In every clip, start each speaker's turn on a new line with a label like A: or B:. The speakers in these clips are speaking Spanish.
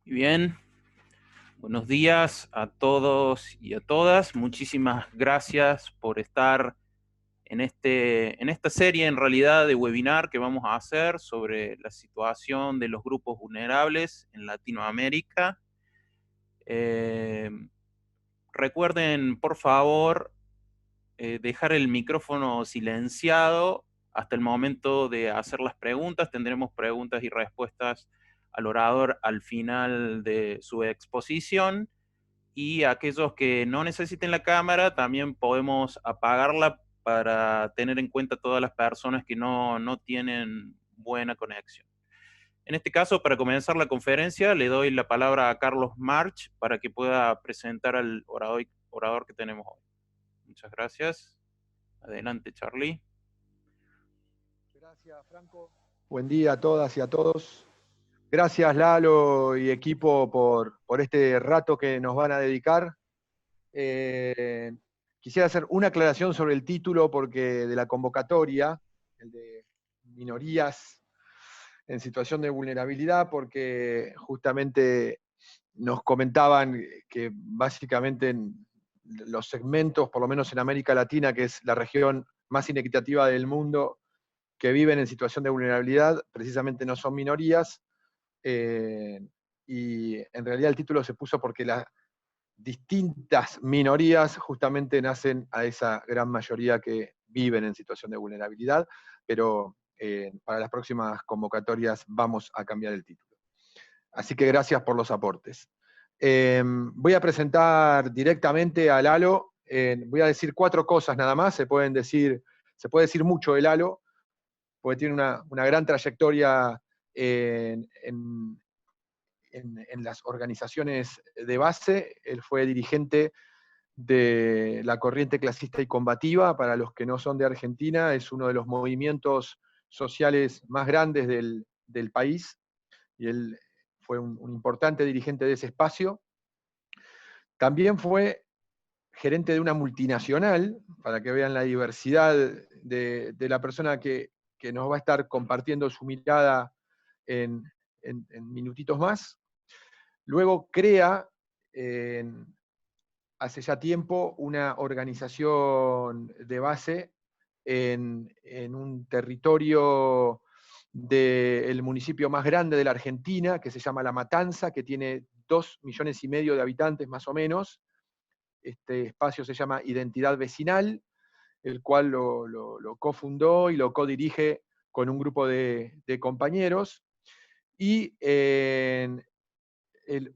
A: Muy bien, buenos días a todos y a todas. Muchísimas gracias por estar en esta serie en realidad de webinar que vamos a hacer sobre la situación de los grupos vulnerables en Latinoamérica. Recuerden, por favor, dejar el micrófono silenciado hasta el momento de hacer las preguntas. Tendremos preguntas y respuestas al orador al final de su exposición. Y aquellos que no necesiten la cámara, también podemos apagarla para tener en cuenta todas las personas que no tienen buena conexión. En este caso, para comenzar la conferencia, le doy la palabra a Carlos March para que pueda presentar al orador que tenemos hoy. Muchas gracias. Adelante, Charlie.
B: Gracias, Franco. Buen día a todas y a todos. Gracias, Lalo y equipo, por este rato que nos van a dedicar. Quisiera hacer una aclaración sobre el título de la convocatoria, el de minorías en situación de vulnerabilidad, porque justamente nos comentaban que básicamente en los segmentos, por lo menos en América Latina, que es la región más inequitativa del mundo, que viven en situación de vulnerabilidad, precisamente no son minorías, y en realidad el título se puso porque las distintas minorías justamente nacen a esa gran mayoría que viven en situación de vulnerabilidad, pero para las próximas convocatorias vamos a cambiar el título. Así que gracias por los aportes. Voy a presentar directamente a Lalo. Voy a decir 4 cosas nada más. Se puede decir mucho de Lalo, porque tiene una gran trayectoria en las organizaciones de base. Él fue dirigente de la corriente clasista y combativa. Para los que no son de Argentina, es uno de los movimientos sociales más grandes del país, y él fue un importante dirigente de ese espacio. También fue gerente de una multinacional, para que vean la diversidad de la persona que nos va a estar compartiendo su mirada en minutitos más. Luego crea, hace ya tiempo, una organización de base en un territorio del municipio más grande de la Argentina, que se llama La Matanza, que tiene 2,5 millones de habitantes más o menos. Este espacio se llama Identidad Vecinal, el cual lo cofundó y lo codirige con un grupo de compañeros. Y el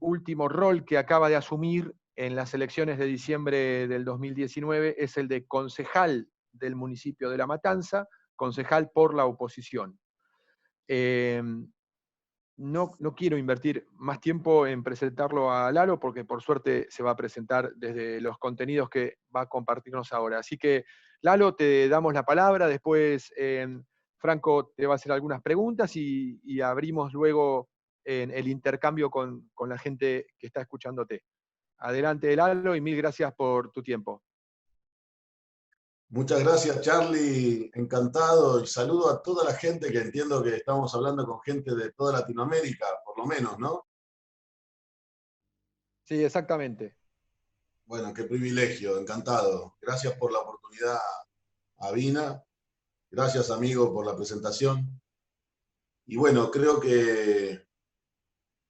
B: último rol que acaba de asumir en las elecciones de diciembre del 2019 es el de concejal del municipio de La Matanza, concejal por la oposición. No quiero invertir más tiempo en presentarlo a Lalo, porque por suerte se va a presentar desde los contenidos que va a compartirnos ahora. Así que, Lalo, te damos la palabra, después Franco te va a hacer algunas preguntas y abrimos luego el intercambio con la gente que está escuchándote. Adelante, Lalo, y mil gracias por tu tiempo.
C: Muchas gracias, Charlie. Encantado, y saludo a toda la gente, que entiendo que estamos hablando con gente de toda Latinoamérica, por lo menos, ¿no?
B: Sí, exactamente.
C: Bueno, qué privilegio, encantado. Gracias por la oportunidad, Avina. Gracias, amigo, por la presentación. Y bueno, creo que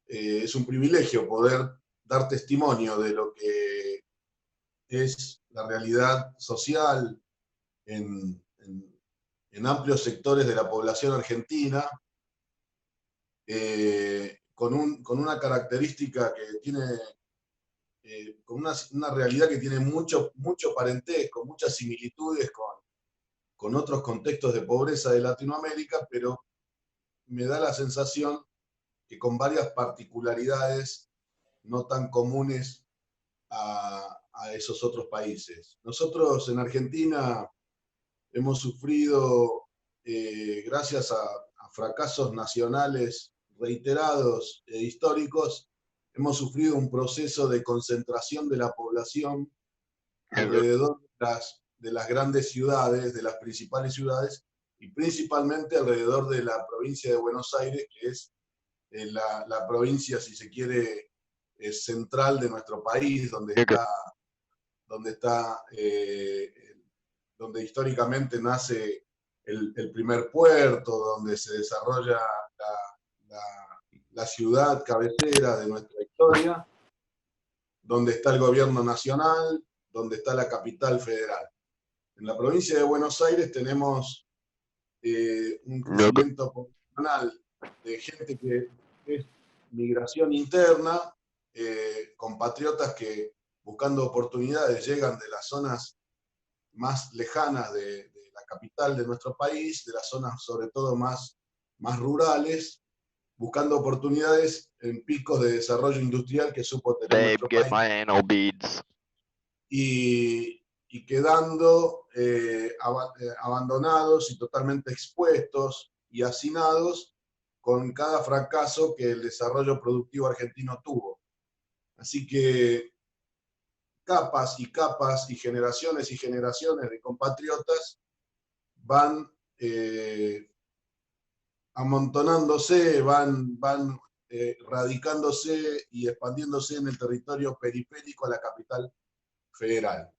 C: es un privilegio poder dar testimonio de lo que es la realidad social en amplios sectores de la población argentina, con una característica que tiene, con una realidad que tiene mucho parentesco, muchas similitudes con otros contextos de pobreza de Latinoamérica, pero me da la sensación que con varias particularidades no tan comunes a esos otros países. Nosotros en Argentina hemos sufrido, gracias a fracasos nacionales reiterados e históricos, hemos sufrido un proceso de concentración de la población alrededor de las grandes ciudades, de las principales ciudades, y principalmente alrededor de la provincia de Buenos Aires, que es la provincia, si se quiere, central de nuestro país, donde históricamente nace el primer puerto, donde se desarrolla la ciudad cabecera de nuestra historia, donde está el gobierno nacional, donde está la capital federal. En la provincia de Buenos Aires tenemos un crecimiento poblacional de gente que es migración interna, compatriotas que buscando oportunidades llegan de las zonas más lejanas de la capital de nuestro país, de las zonas sobre todo más rurales, buscando oportunidades en picos de desarrollo industrial que supo tener nuestro país. Y quedando abandonados y totalmente expuestos y hacinados con cada fracaso que el desarrollo productivo argentino tuvo. Así que capas y capas y generaciones de compatriotas van amontonándose, van radicándose y expandiéndose en el territorio periférico a la capital federal.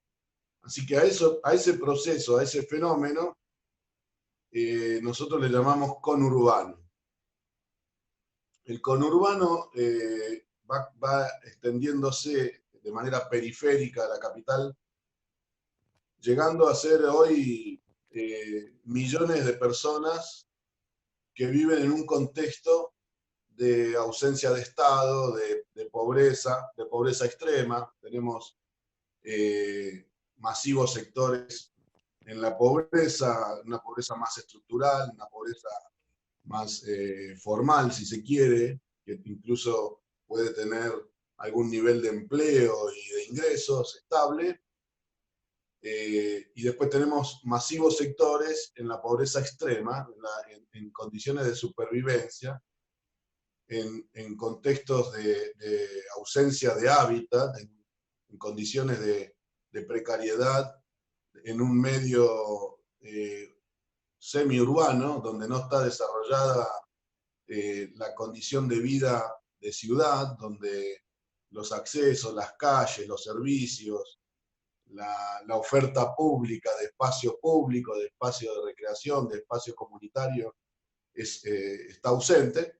C: Así que a ese proceso, a ese fenómeno, nosotros le llamamos conurbano. El conurbano va extendiéndose de manera periférica a la capital, llegando a ser hoy millones de personas que viven en un contexto de ausencia de Estado, de pobreza extrema. Tenemos masivos sectores en la pobreza, una pobreza más estructural, una pobreza más formal, si se quiere, que incluso puede tener algún nivel de empleo y de ingresos estable. Y después tenemos masivos sectores en la pobreza extrema, en condiciones de supervivencia, en contextos de ausencia de hábitat, en condiciones de precariedad, en un medio semiurbano, donde no está desarrollada la condición de vida de ciudad, donde los accesos, las calles, los servicios, la oferta pública de espacio público, de espacio de recreación, de espacio comunitario, está ausente.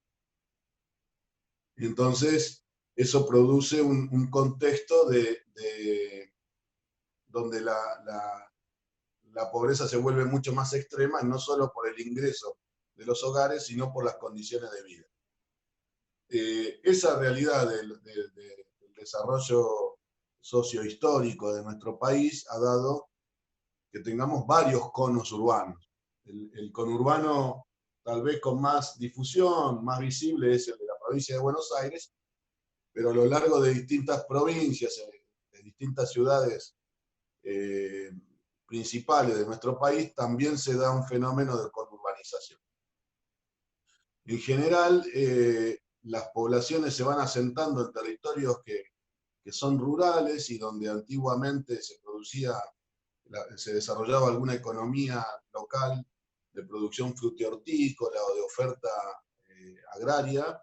C: Y entonces eso produce un contexto donde la pobreza se vuelve mucho más extrema, no solo por el ingreso de los hogares, sino por las condiciones de vida. Esa realidad del desarrollo sociohistórico de nuestro país ha dado que tengamos varios conos urbanos. El conurbano tal vez con más difusión, más visible, es el de la provincia de Buenos Aires, pero a lo largo de distintas provincias, de distintas ciudades principales de nuestro país, también se da un fenómeno de conurbanización. En general, las poblaciones se van asentando en territorios que son rurales y donde antiguamente se desarrollaba alguna economía local de producción frutihortícola o de oferta agraria.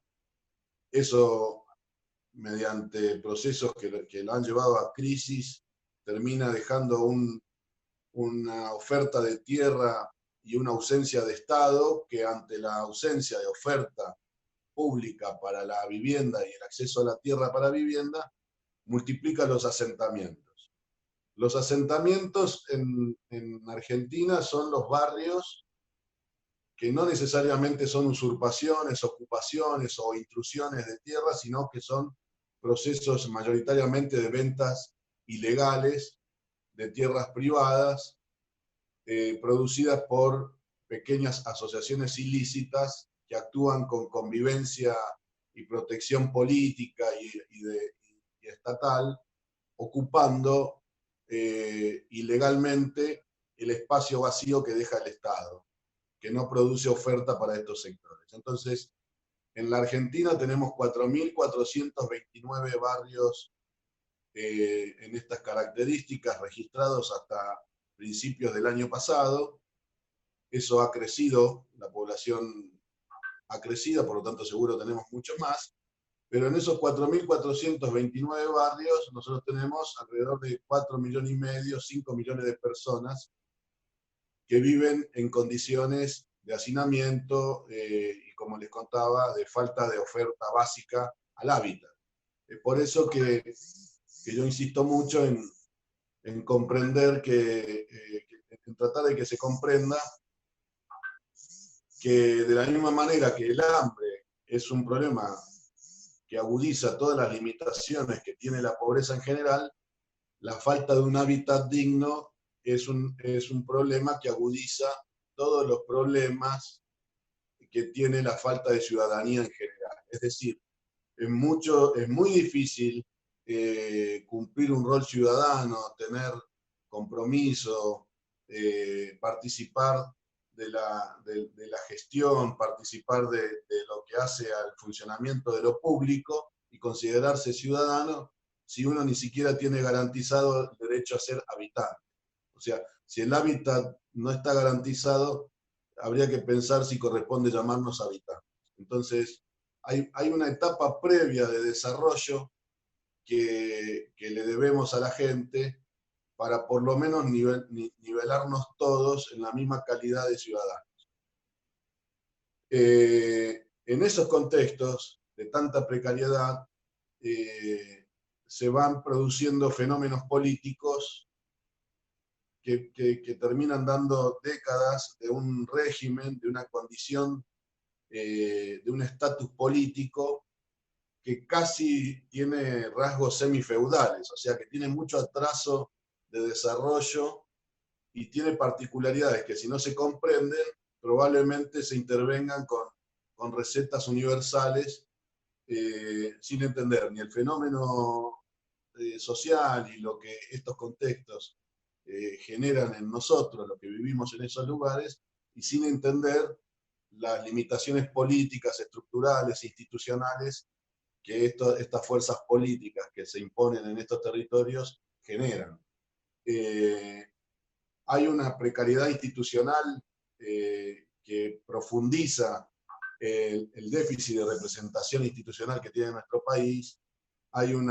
C: Eso, mediante procesos que lo han llevado a crisis, termina dejando una oferta de tierra y una ausencia de Estado que, ante la ausencia de oferta pública para la vivienda y el acceso a la tierra para vivienda, multiplica los asentamientos. Los asentamientos en Argentina son los barrios que no necesariamente son usurpaciones, ocupaciones o intrusiones de tierra, sino que son procesos mayoritariamente de ventas ilegales de tierras privadas, producidas por pequeñas asociaciones ilícitas que actúan con convivencia y protección política y estatal, ocupando ilegalmente el espacio vacío que deja el Estado, que no produce oferta para estos sectores. Entonces, en la Argentina tenemos 4.429 barrios en estas características registrados hasta principios del año pasado. Eso ha crecido, la población acrecida, por lo tanto seguro tenemos muchos más, pero en esos 4.429 barrios nosotros tenemos alrededor de 4,5 millones, 5 millones de personas que viven en condiciones de hacinamiento y, como les contaba, de falta de oferta básica al hábitat. Es por eso que yo insisto mucho en comprender en tratar de que se comprenda que de la misma manera que el hambre es un problema que agudiza todas las limitaciones que tiene la pobreza en general, la falta de un hábitat digno es un problema que agudiza todos los problemas que tiene la falta de ciudadanía en general. Es decir, es muy difícil cumplir un rol ciudadano, tener compromiso, participar de la gestión, participar de lo que hace al funcionamiento de lo público y considerarse ciudadano si uno ni siquiera tiene garantizado el derecho a ser habitante. O sea, si el hábitat no está garantizado, habría que pensar si corresponde llamarnos habitantes. Entonces, hay una etapa previa de desarrollo que le debemos a la gente para por lo menos nivelarnos todos en la misma calidad de ciudadanos. En esos contextos de tanta precariedad, se van produciendo fenómenos políticos que terminan dando décadas de un régimen, de una condición, de un estatus político que casi tiene rasgos semifeudales, o sea, que tiene mucho atraso de desarrollo y tiene particularidades que, si no se comprenden, probablemente se intervengan con recetas universales sin entender ni el fenómeno social y lo que estos contextos generan en nosotros, lo que vivimos en esos lugares, y sin entender las limitaciones políticas, estructurales, institucionales que estas fuerzas políticas que se imponen en estos territorios generan. Hay una precariedad institucional que profundiza el déficit de representación institucional que tiene nuestro país. Hay un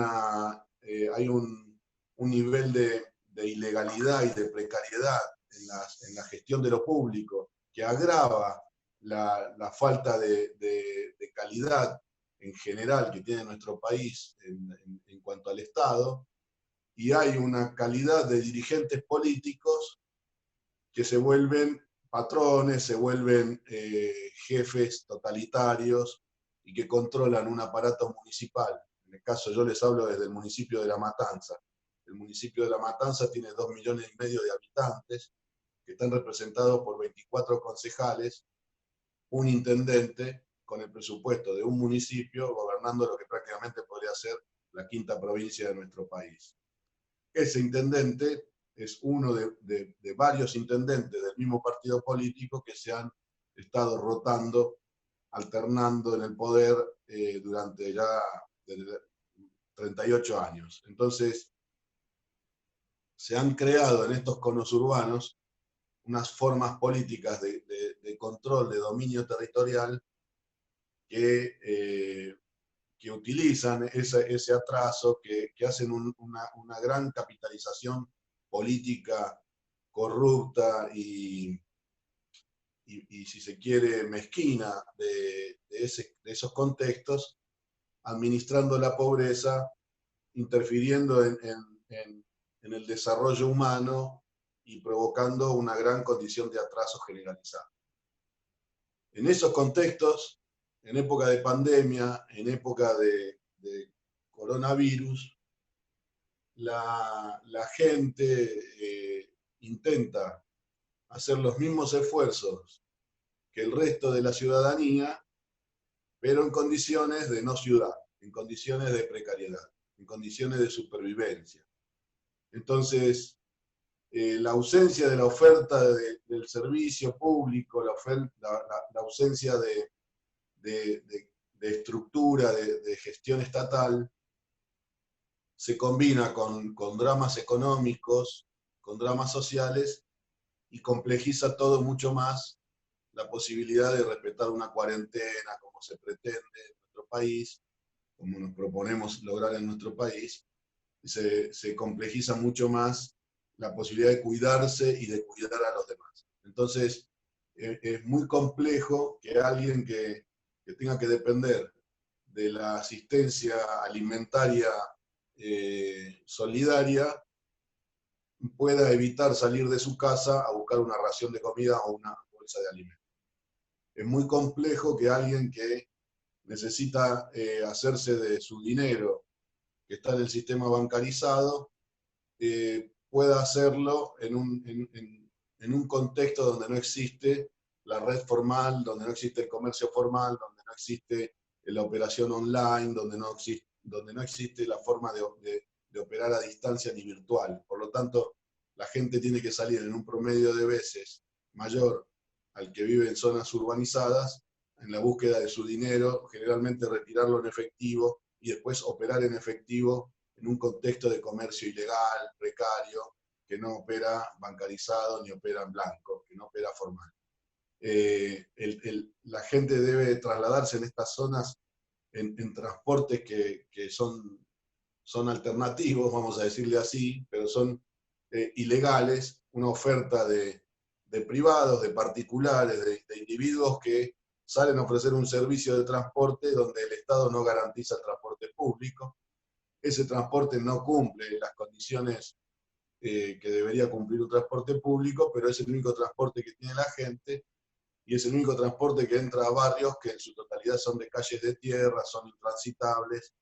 C: nivel de ilegalidad y de precariedad en la gestión de lo público que agrava la falta de calidad en general que tiene nuestro país en cuanto al Estado, y hay una calidad de dirigentes políticos que se vuelven patrones, se vuelven jefes totalitarios y que controlan un aparato municipal. En el caso, yo les hablo desde el municipio de La Matanza. El municipio de La Matanza tiene 2,5 millones de habitantes, que están representados por 24 concejales, un intendente con el presupuesto de un municipio, gobernando lo que prácticamente podría ser la 5ª provincia de nuestro país. Ese intendente es uno de varios intendentes del mismo partido político que se han estado rotando, alternando en el poder durante ya 38 años. Entonces, se han creado en estos conos urbanos unas formas políticas de control, de dominio territorial que utilizan ese atraso, que hacen una gran capitalización política corrupta y, si se quiere, mezquina de esos contextos, administrando la pobreza, interfiriendo en el desarrollo humano y provocando una gran condición de atraso generalizado. En esos contextos, en época de pandemia, en época de coronavirus, la gente intenta hacer los mismos esfuerzos que el resto de la ciudadanía, pero en condiciones de no ciudad, en condiciones de precariedad, en condiciones de supervivencia. Entonces, la ausencia de la oferta del servicio público, la ausencia de estructura, de gestión estatal, se combina con dramas económicos, con dramas sociales, y complejiza todo mucho más la posibilidad de respetar una cuarentena como se pretende en nuestro país, como nos proponemos lograr en nuestro país, se complejiza mucho más la posibilidad de cuidarse y de cuidar a los demás. Entonces, es muy complejo que alguien que tenga que depender de la asistencia alimentaria solidaria pueda evitar salir de su casa a buscar una ración de comida o una bolsa de alimentos. Es muy complejo que alguien que necesita hacerse de su dinero, que está en el sistema bancarizado, pueda hacerlo en un contexto donde no existe la red formal, donde no existe el comercio formal, donde no existe la operación online, donde no existe la forma de operar a distancia ni virtual. Por lo tanto, la gente tiene que salir en un promedio de veces mayor al que vive en zonas urbanizadas, en la búsqueda de su dinero, generalmente retirarlo en efectivo y después operar en efectivo en un contexto de comercio ilegal, precario, que no opera bancarizado ni opera en blanco, que no opera formal. La gente debe trasladarse en estas zonas en transportes que son alternativos, vamos a decirle así, pero son ilegales, una oferta de privados, de particulares, de individuos que salen a ofrecer un servicio de transporte donde el Estado no garantiza el transporte público. Ese transporte no cumple las condiciones que debería cumplir un transporte público, pero es el único transporte que tiene la gente y es el único transporte que entra a barrios que en su totalidad son de calles de tierra, son intransitables.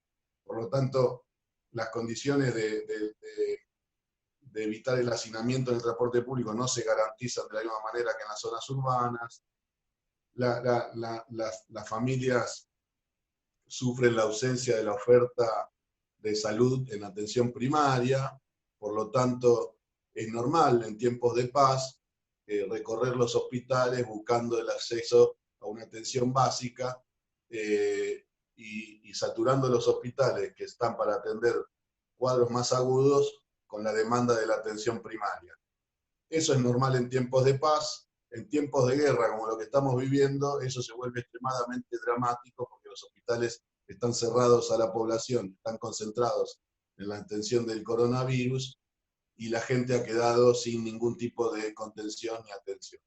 C: Por lo tanto, las condiciones de evitar el hacinamiento en el transporte público no se garantizan de la misma manera que en las zonas urbanas. Las familias sufren la ausencia de la oferta de salud en atención primaria, por lo tanto es normal en tiempos de paz recorrer los hospitales buscando el acceso a una atención básica y saturando los hospitales que están para atender cuadros más agudos con la demanda de la atención primaria. Eso es normal en tiempos de paz. En tiempos de guerra, como lo que estamos viviendo, eso se vuelve extremadamente dramático porque los hospitales están cerrados a la población, están concentrados en la atención del coronavirus y la gente ha quedado sin ningún tipo de contención ni atención.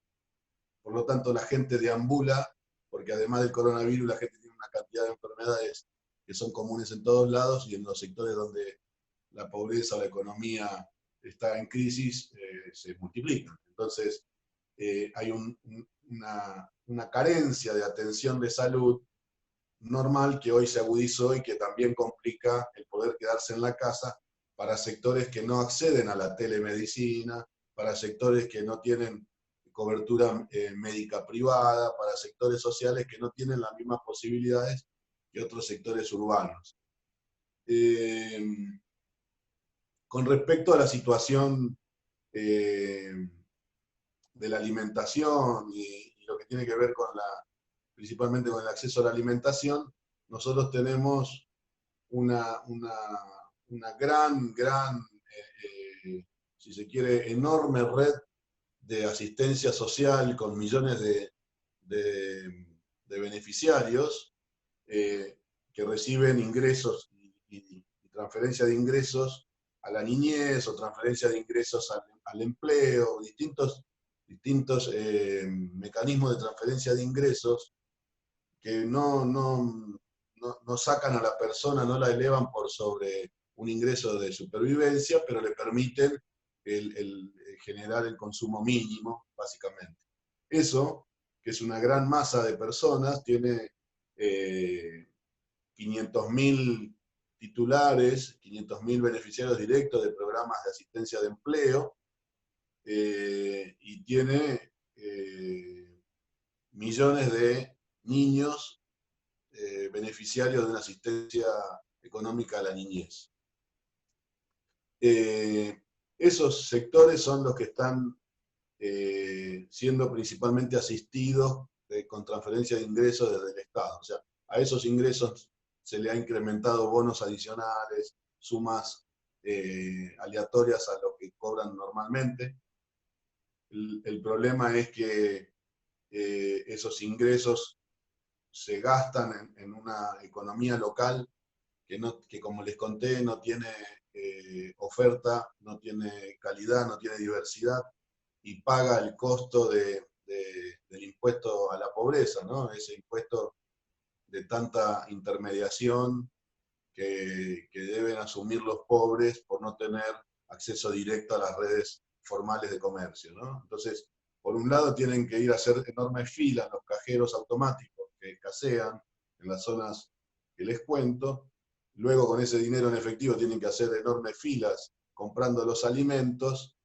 C: Por lo tanto, la gente deambula, porque además del coronavirus, la gente tiene una cantidad de enfermedades que son comunes en todos lados y en los sectores donde la pobreza o la economía está en crisis, se multiplican. Entonces, hay una carencia de atención de salud normal que hoy se agudizó y que también complica el poder quedarse en la casa para sectores que no acceden a la telemedicina, para sectores que no tienen cobertura médica privada, para sectores sociales que no tienen las mismas posibilidades que otros sectores urbanos. Con respecto a la situación de la alimentación y lo que tiene que ver principalmente con el acceso a la alimentación, nosotros tenemos una gran, si se quiere, enorme red de asistencia social con millones de beneficiarios que reciben ingresos y transferencia de ingresos a la niñez o transferencia de ingresos al empleo, distintos mecanismos de transferencia de ingresos que no sacan a la persona, no la elevan por sobre un ingreso de supervivencia, pero le permiten generar el consumo mínimo, básicamente. Eso, que es una gran masa de personas, tiene 500.000 titulares, 500.000 beneficiarios directos de programas de asistencia de empleo, y tiene millones de niños beneficiarios de una asistencia económica a la niñez. Esos sectores son los que están siendo principalmente asistidos con transferencia de ingresos desde el Estado. O sea, a esos ingresos se le ha incrementado bonos adicionales, sumas aleatorias a lo que cobran normalmente. El problema es que esos ingresos se gastan en una economía local que, como les conté, no tiene oferta, no tiene calidad, no tiene diversidad, y paga el costo del impuesto a la pobreza, ¿no? Ese impuesto de tanta intermediación que deben asumir los pobres por no tener acceso directo a las redes formales de comercio, ¿no? Entonces, por un lado tienen que ir a hacer enormes filas en los cajeros automáticos que escasean en las zonas que les cuento. Luego, con ese dinero en efectivo, tienen que hacer enormes filas comprando los alimentos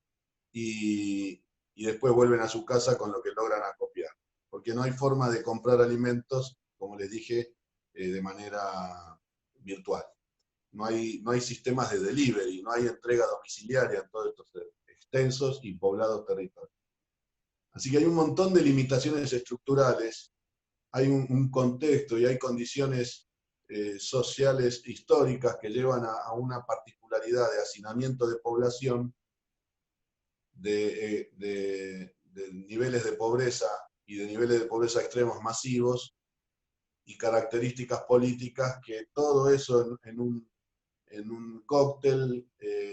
C: y después vuelven a su casa con lo que logran acopiar. Porque no hay forma de comprar alimentos, como les dije, de manera virtual. No hay sistemas de delivery, no hay entrega domiciliaria en todos estos extensos y poblados territorios. Así que hay un montón de limitaciones estructurales, hay un contexto y hay condiciones sociales históricas que llevan a una particularidad de hacinamiento de población, de niveles de pobreza y de niveles de pobreza extremos masivos y características políticas que todo eso en un cóctel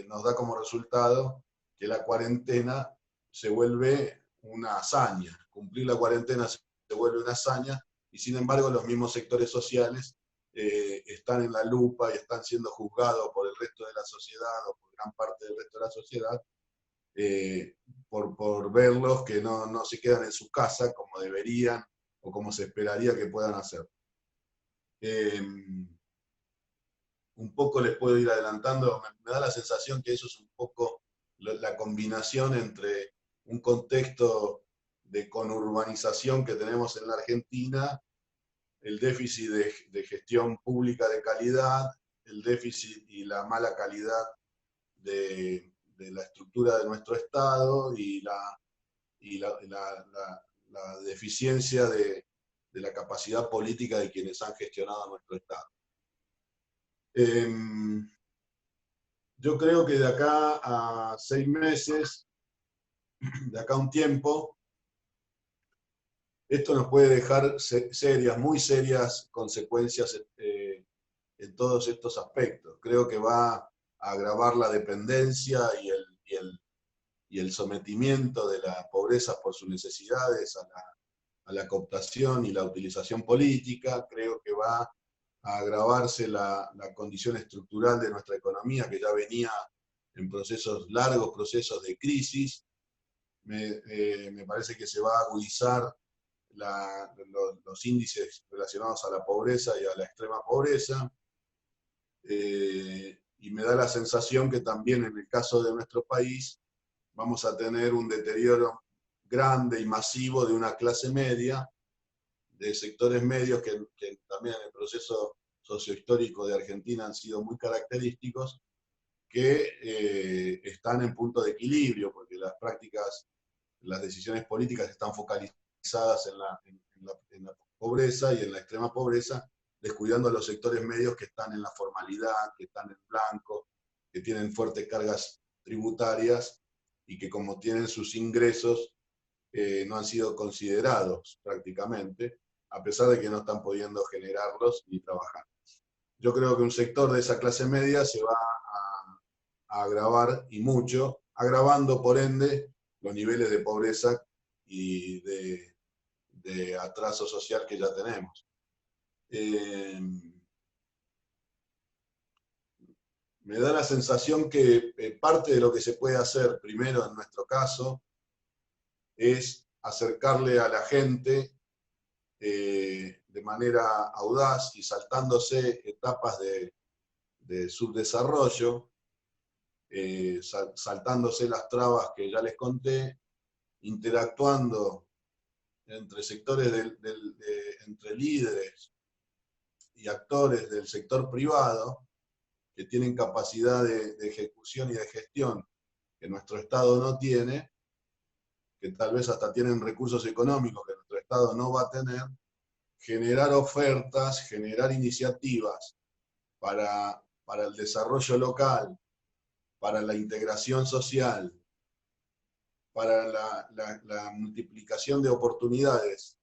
C: nos da como resultado que la cuarentena se vuelve una hazaña. Cumplir la cuarentena se vuelve una hazaña y sin embargo los mismos sectores sociales están en la lupa y están siendo juzgados por el resto de la sociedad o por gran parte del resto de la sociedad por verlos que no se quedan en su casa como deberían o como se esperaría que puedan hacer. Un poco les puedo ir adelantando, me da la sensación que eso es un poco la combinación entre un contexto de conurbanización que tenemos en la Argentina, el déficit de gestión pública de calidad, el déficit y la mala calidad de la estructura de nuestro Estado y la deficiencia de la capacidad política de quienes han gestionado nuestro Estado. Yo creo que de acá a 6 meses, de acá a un tiempo, esto nos puede dejar muy serias consecuencias en todos estos aspectos. Creo que va a agravar la dependencia y el sometimiento de la pobreza por sus necesidades a la cooptación y la utilización política. Creo que va a agravarse la condición estructural de nuestra economía, que ya venía en largos procesos de crisis. Me parece que se va a agudizar los índices relacionados a la pobreza y a la extrema pobreza. Y me da la sensación que también en el caso de nuestro país vamos a tener un deterioro grande y masivo de una clase media, de sectores medios que también en el proceso sociohistórico de Argentina han sido muy característicos, que están en punto de equilibrio, porque las decisiones políticas están focalizadas en la pobreza y en la extrema pobreza, descuidando a los sectores medios que están en la formalidad, que están en blanco, que tienen fuertes cargas tributarias y que como tienen sus ingresos no han sido considerados prácticamente, a pesar de que no están pudiendo generarlos ni trabajar. Yo creo que un sector de esa clase media se va a agravar y mucho, agravando por ende los niveles de pobreza y de atraso social que ya tenemos. Me da la sensación que parte de lo que se puede hacer primero en nuestro caso es acercarle a la gente de manera audaz y saltándose etapas de subdesarrollo, saltándose las trabas que ya les conté, interactuando entre sectores, entre líderes y actores del sector privado que tienen capacidad de ejecución y de gestión que nuestro Estado no tiene, que tal vez hasta tienen recursos económicos que nuestro Estado no va a tener, generar ofertas, generar iniciativas para el desarrollo local, para la integración social, para la multiplicación de oportunidades,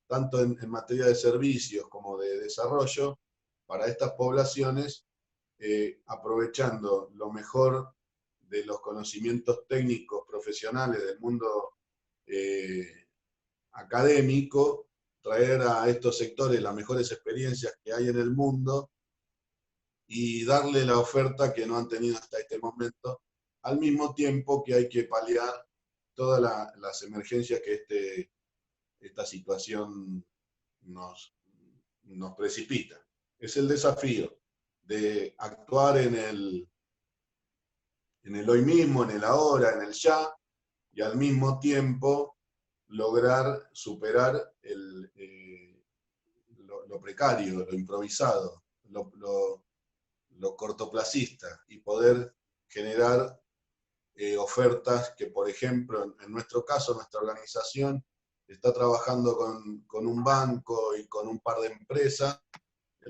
C: tanto en materia de servicios como de desarrollo, para estas poblaciones, aprovechando lo mejor de los conocimientos técnicos profesionales del mundo académico, traer a estos sectores las mejores experiencias que hay en el mundo y darle la oferta que no han tenido hasta este momento, al mismo tiempo que hay que paliar todas las emergencias que esta situación nos precipita. Es el desafío de actuar en el hoy mismo, en el ahora, en el ya, y al mismo tiempo lograr superar lo precario, lo improvisado, lo cortoplacista, y poder generar ofertas que, por ejemplo, en nuestro caso, nuestra organización está trabajando con un banco y con un par de empresas,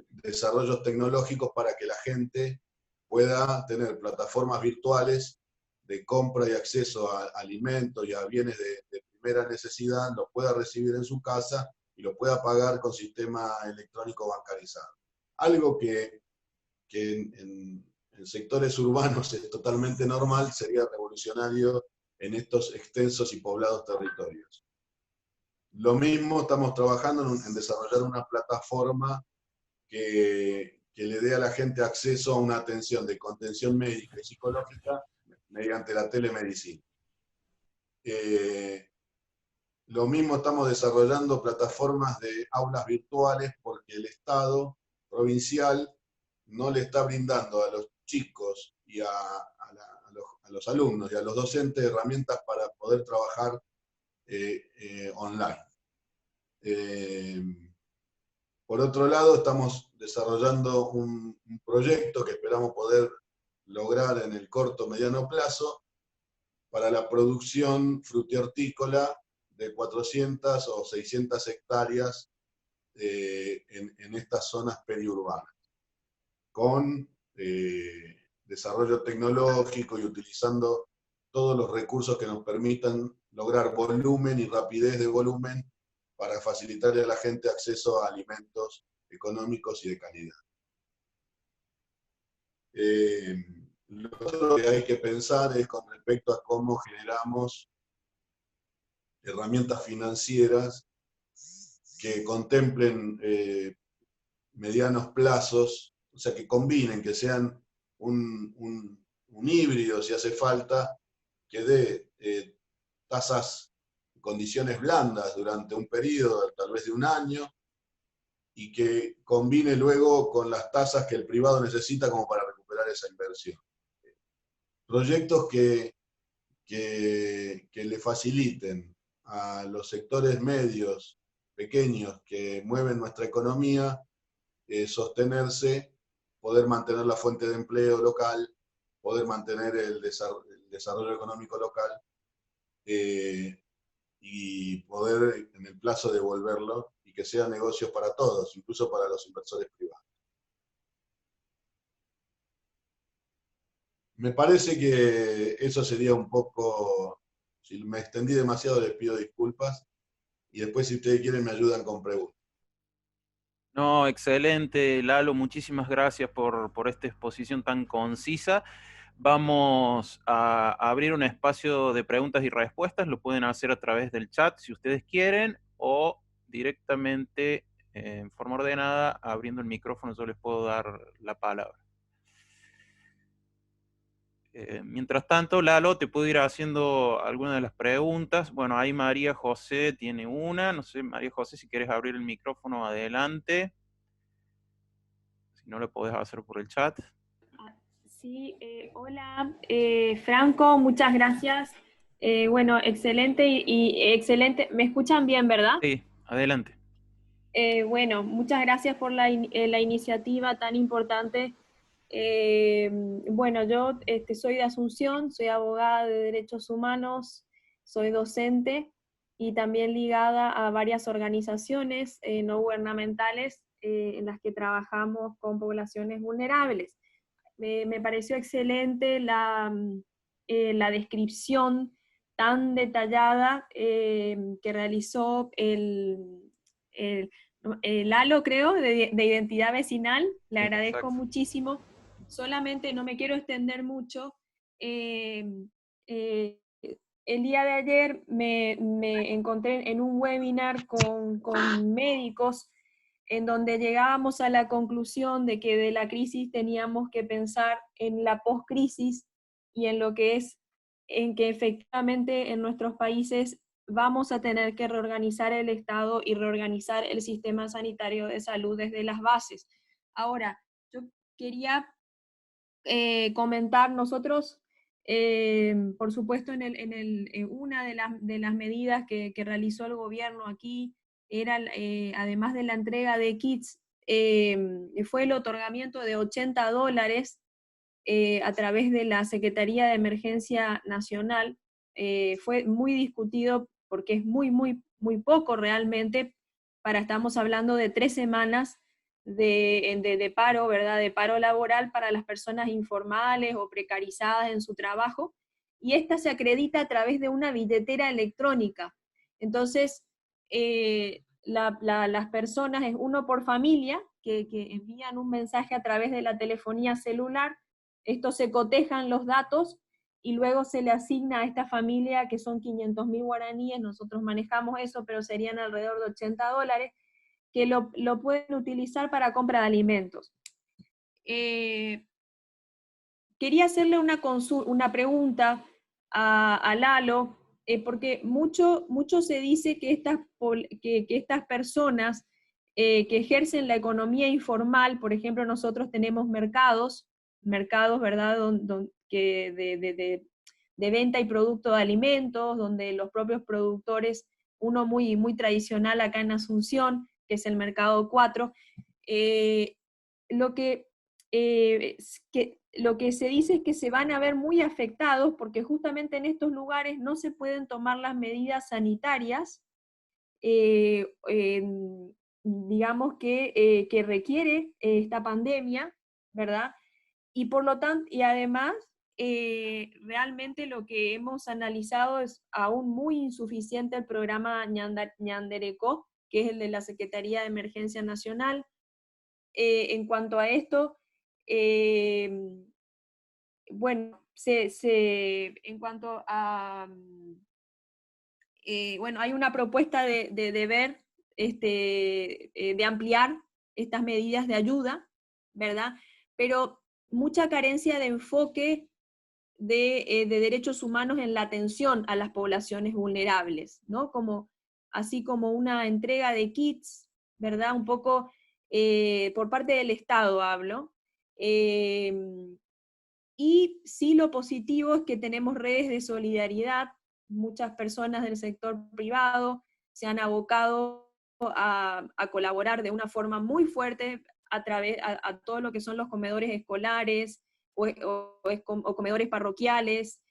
C: desarrollos tecnológicos para que la gente pueda tener plataformas virtuales de compra y acceso a alimentos y a bienes de primera necesidad, lo pueda recibir en su casa y lo pueda pagar con sistema electrónico bancarizado. Algo que en sectores urbanos es totalmente normal, sería revolucionario en estos extensos y poblados territorios. Lo mismo estamos trabajando en desarrollar una plataforma que le dé a la gente acceso a una atención de contención médica y psicológica mediante la telemedicina. Lo mismo estamos desarrollando plataformas de aulas virtuales porque el Estado provincial no le está brindando a los chicos y a los alumnos y a los docentes herramientas para poder trabajar online. Por otro lado, estamos desarrollando un proyecto que esperamos poder lograr en el corto mediano plazo para la producción frutihortícola de 400 o 600 hectáreas en estas zonas periurbanas, con desarrollo tecnológico y utilizando todos los recursos que nos permitan lograr volumen y rapidez de volumen para facilitarle a la gente acceso a alimentos económicos y de calidad. Lo otro que hay que pensar es con respecto a cómo generamos herramientas financieras que contemplen medianos plazos, o sea, que combinen, que sean un híbrido, si hace falta, que dé tasas, condiciones blandas durante un periodo, tal vez de un año, y que combine luego con las tasas que el privado necesita como para recuperar esa inversión. Proyectos que le faciliten a los sectores medios, pequeños, que mueven nuestra economía, sostenerse, poder mantener la fuente de empleo local, poder mantener el desarrollo económico local, y poder en el plazo devolverlo y que sea negocios para todos, incluso para los inversores privados. Me parece que eso sería un poco, si me extendí demasiado les pido disculpas, y después si ustedes quieren me ayudan con preguntas.
A: No, excelente, Lalo, muchísimas gracias por esta exposición tan concisa. Vamos a abrir un espacio de preguntas y respuestas, lo pueden hacer a través del chat si ustedes quieren, o directamente en forma ordenada, abriendo el micrófono, yo les puedo dar la palabra. Mientras tanto, Lalo, te puedo ir haciendo algunas de las preguntas. Bueno, ahí María José tiene una. No sé, María José, si quieres abrir el micrófono, adelante. Si no, lo podés hacer por el chat.
D: Sí, hola, Franco, muchas gracias. Bueno, excelente y excelente. ¿Me escuchan bien, verdad?
A: Sí, adelante.
D: Bueno, muchas gracias por la iniciativa tan importante. Bueno, yo soy de Asunción, soy abogada de derechos humanos, soy docente y también ligada a varias organizaciones no gubernamentales en las que trabajamos con poblaciones vulnerables. Me pareció excelente la descripción tan detallada que realizó el ALO, creo, de identidad vecinal. Le agradezco muchísimo. Solamente no me quiero extender mucho. El día de ayer me encontré en un webinar con médicos en donde llegábamos a la conclusión de que de la crisis teníamos que pensar en la post-crisis y en lo que es, en que efectivamente en nuestros países vamos a tener que reorganizar el Estado y reorganizar el sistema sanitario de salud desde las bases. Ahora, yo quería comentar, nosotros, por supuesto, una de las medidas que realizó el gobierno aquí era, además de la entrega de kits, fue el otorgamiento de $80 a través de la Secretaría de Emergencia Nacional. Fue muy discutido porque es muy poco realmente, estamos hablando de 3 semanas de paro, ¿verdad? De paro laboral para las personas informales o precarizadas en su trabajo, y esta se acredita a través de una billetera electrónica. Entonces, las personas, es uno por familia, que envían un mensaje a través de la telefonía celular, estos se cotejan los datos y luego se le asigna a esta familia, que son 500.000 guaraníes, nosotros manejamos eso, pero serían alrededor de $80, que lo pueden utilizar para compra de alimentos. Quería hacerle una pregunta a Lalo, porque mucho se dice que estas personas que ejercen la economía informal, por ejemplo, nosotros tenemos mercados, ¿verdad?, de venta y producto de alimentos, donde los propios productores, uno muy tradicional acá en Asunción, que es el Mercado 4, lo que se dice es que se van a ver muy afectados porque justamente en estos lugares no se pueden tomar las medidas sanitarias, digamos que requiere esta pandemia, ¿verdad? Y por lo tanto, y además, realmente lo que hemos analizado es aún muy insuficiente el programa Ñanderecó, que es el de la Secretaría de Emergencia Nacional. En cuanto a esto, bueno, en cuanto a, bueno, hay una propuesta de ver, de ampliar estas medidas de ayuda, ¿verdad? Pero mucha carencia de enfoque de derechos humanos en la atención a las poblaciones vulnerables, ¿no? Así como una entrega de kits, ¿verdad? Un poco por parte del Estado hablo. Y sí, lo positivo es que tenemos redes de solidaridad, muchas personas del sector privado se han abocado a colaborar de una forma muy fuerte a todo lo que son los comedores escolares o comedores parroquiales,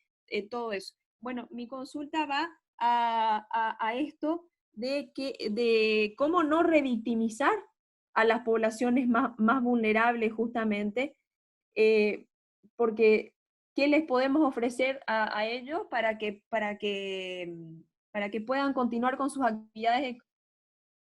D: todo eso. Bueno, mi consulta va a esto de cómo no revictimizar a las poblaciones más vulnerables justamente, porque ¿qué les podemos ofrecer a ellos para que puedan continuar con sus actividades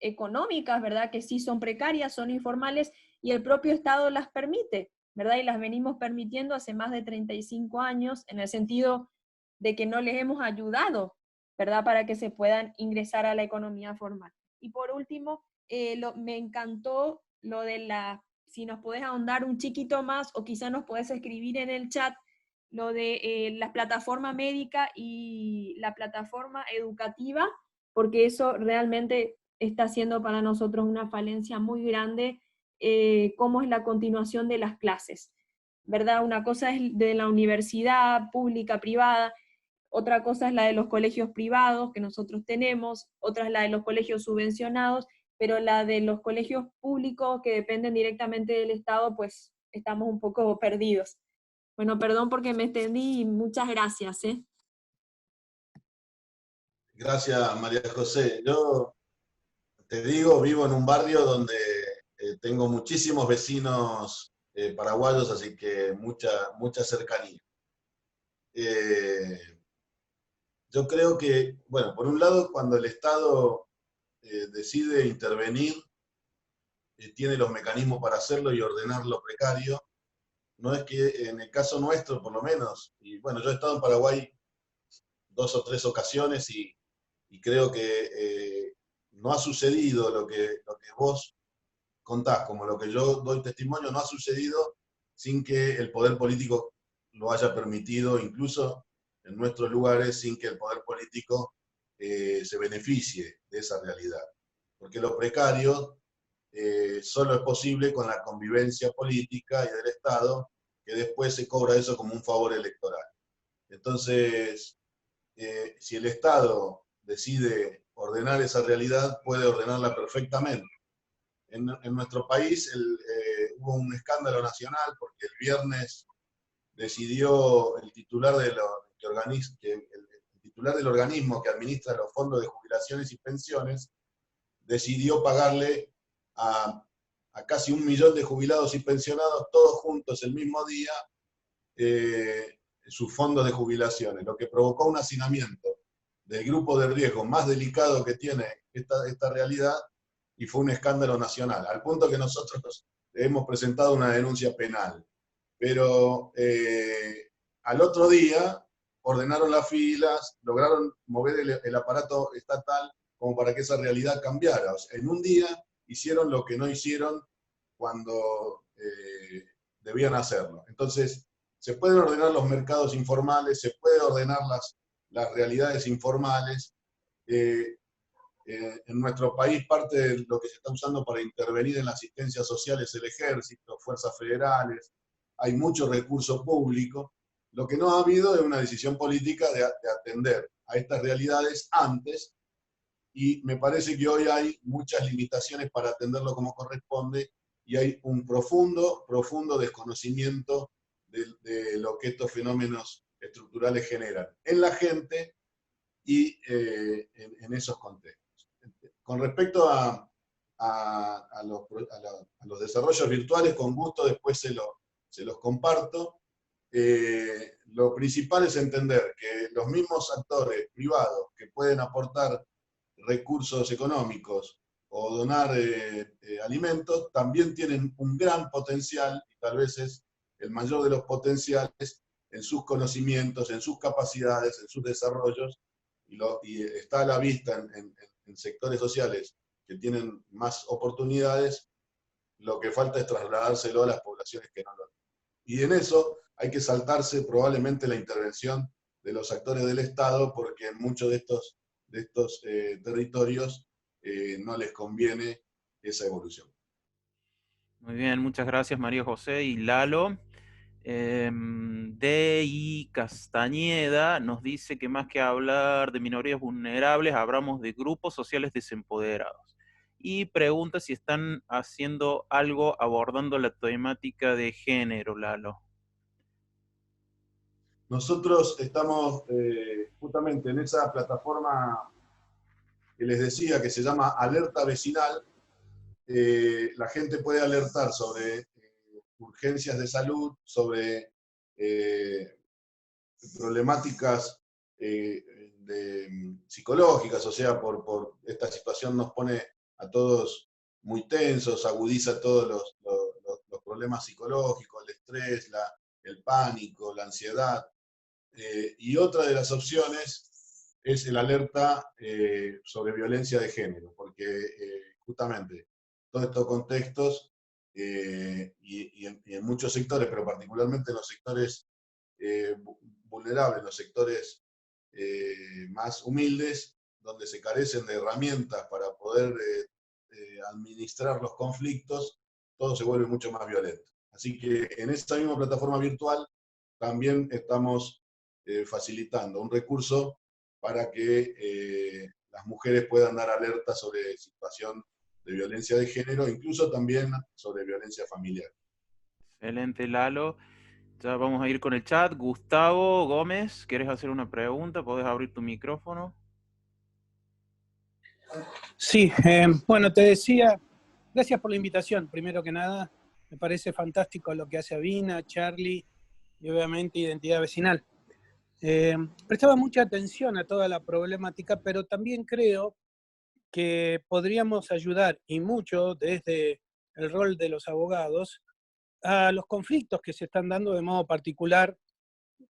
D: económicas, ¿verdad? Que sí son precarias, son informales, y el propio Estado las permite, ¿verdad? Y las venimos permitiendo hace más de 35 años, en el sentido de que no les hemos ayudado, ¿verdad? Para que se puedan ingresar a la economía formal. Y por último, me encantó lo de si nos podés ahondar un chiquito más, o quizá nos podés escribir en el chat, lo de la plataforma médica y la plataforma educativa, porque eso realmente está siendo para nosotros una falencia muy grande, cómo es la continuación de las clases, ¿verdad? Una cosa es de la universidad pública, privada, otra cosa es la de los colegios privados que nosotros tenemos, otra es la de los colegios subvencionados, pero la de los colegios públicos que dependen directamente del Estado, pues estamos un poco perdidos. Bueno, perdón porque me extendí y muchas gracias.
C: Gracias, María José. Yo te digo, vivo en un barrio donde tengo muchísimos vecinos paraguayos, así que mucha cercanía. Yo creo que, bueno, por un lado, cuando el Estado decide intervenir, tiene los mecanismos para hacerlo y ordenar lo precario. No es que en el caso nuestro, por lo menos, y bueno, yo he estado en Paraguay 2 o 3 ocasiones y creo que no ha sucedido lo que vos contás, como lo que yo doy testimonio, no ha sucedido sin que el poder político lo haya permitido, incluso en nuestros lugares, sin que el poder político se beneficie de esa realidad. Porque lo precario solo es posible con la convivencia política y del Estado, que después se cobra eso como un favor electoral. Entonces, si el Estado decide ordenar esa realidad, puede ordenarla perfectamente. En nuestro país hubo un escándalo nacional porque el viernes decidió el titular, el titular del organismo que administra los fondos de jubilaciones y pensiones, decidió pagarle a casi 1 millón de jubilados y pensionados, todos juntos el mismo día, sus fondos de jubilaciones, lo que provocó un hacinamiento del grupo de riesgo más delicado que tiene esta realidad, y fue un escándalo nacional, al punto que nosotros hemos presentado una denuncia penal. Pero al otro día ordenaron las filas, lograron mover el aparato estatal como para que esa realidad cambiara. O sea, en un día hicieron lo que no hicieron cuando debían hacerlo. Entonces, se pueden ordenar los mercados informales, se puede ordenar las realidades informales. En nuestro país parte de lo que se está usando para intervenir en la asistencia social es el ejército, fuerzas federales, hay mucho recurso público. Lo que no ha habido es una decisión política de atender a estas realidades antes, y me parece que hoy hay muchas limitaciones para atenderlo como corresponde, y hay un profundo desconocimiento de lo que estos fenómenos estructurales generan en la gente y en esos contextos. Con respecto a los desarrollos virtuales, con gusto después se los comparto. Lo principal es entender que los mismos actores privados que pueden aportar recursos económicos o donar alimentos, también tienen un gran potencial, y tal vez es el mayor de los potenciales, en sus conocimientos, en sus capacidades, en sus desarrollos, y está a la vista en sectores sociales que tienen más oportunidades. Lo que falta es trasladárselo a las poblaciones que no lo tienen. Y en eso hay que saltarse probablemente la intervención de los actores del Estado, porque en muchos de estos territorios no les conviene esa evolución.
A: Muy bien, muchas gracias María José y Lalo. D.I. Castañeda nos dice que más que hablar de minorías vulnerables, hablamos de grupos sociales desempoderados. Y pregunta si están haciendo algo abordando la temática de género, Lalo.
C: Nosotros estamos justamente en esa plataforma que les decía, que se llama Alerta Vecinal. La gente puede alertar sobre urgencias de salud, sobre problemáticas psicológicas, o sea, por esta situación nos pone a todos muy tensos, agudiza todos los problemas psicológicos, el estrés, el pánico, la ansiedad. Y otra de las opciones es el alerta sobre violencia de género, porque justamente todos estos contextos y en muchos sectores, pero particularmente en los sectores vulnerables, los sectores más humildes, donde se carecen de herramientas para poder administrar los conflictos, todo se vuelve mucho más violento. Así que en esta misma plataforma virtual también estamos facilitando un recurso para que las mujeres puedan dar alerta sobre situación de violencia de género, incluso también sobre violencia familiar.
A: Excelente, Lalo. Ya vamos a ir con el chat. Gustavo Gómez, ¿quieres hacer una pregunta? ¿Podés abrir tu micrófono?
E: Sí, bueno, te decía, gracias por la invitación, primero que nada. Me parece fantástico lo que hace Avina, Charlie y obviamente Identidad Vecinal. prestaba mucha atención a toda la problemática, pero también creo que podríamos ayudar, y mucho desde el rol de los abogados, a los conflictos que se están dando de modo particular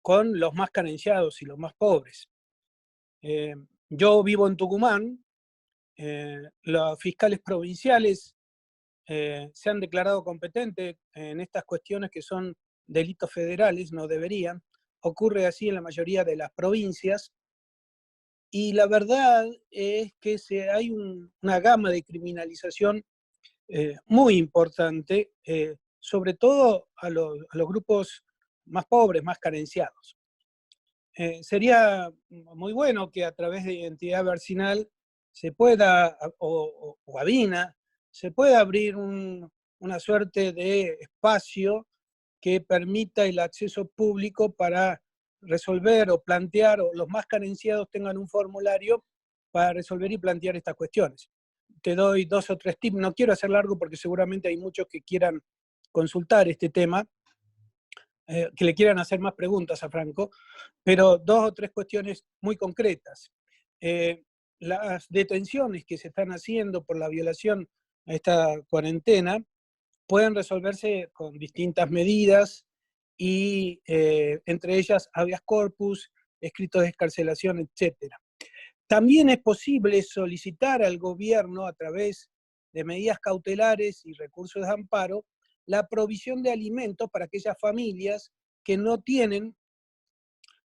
E: con los más carenciados y los más pobres. Yo vivo en Tucumán, los fiscales provinciales se han declarado competentes en estas cuestiones que son delitos federales, no deberían. Ocurre así en la mayoría de las provincias. Y la verdad es que hay una gama de criminalización muy importante, sobre todo a los grupos más pobres, más carenciados. Sería muy bueno que a través de Identidad Vecinal se pueda, o ABINA, se pueda abrir una suerte de espacio que permita el acceso público para resolver o plantear, o los más carenciados tengan un formulario para resolver y plantear estas cuestiones. Te doy 2 o 3 tips, no quiero hacer largo porque seguramente hay muchos que quieran consultar este tema, que le quieran hacer más preguntas a Franco, pero 2 o 3 cuestiones muy concretas. Las detenciones que se están haciendo por la violación a esta cuarentena pueden resolverse con distintas medidas y entre ellas habeas corpus, escritos de excarcelación, etc. También es posible solicitar al gobierno a través de medidas cautelares y recursos de amparo la provisión de alimentos para aquellas familias que no tienen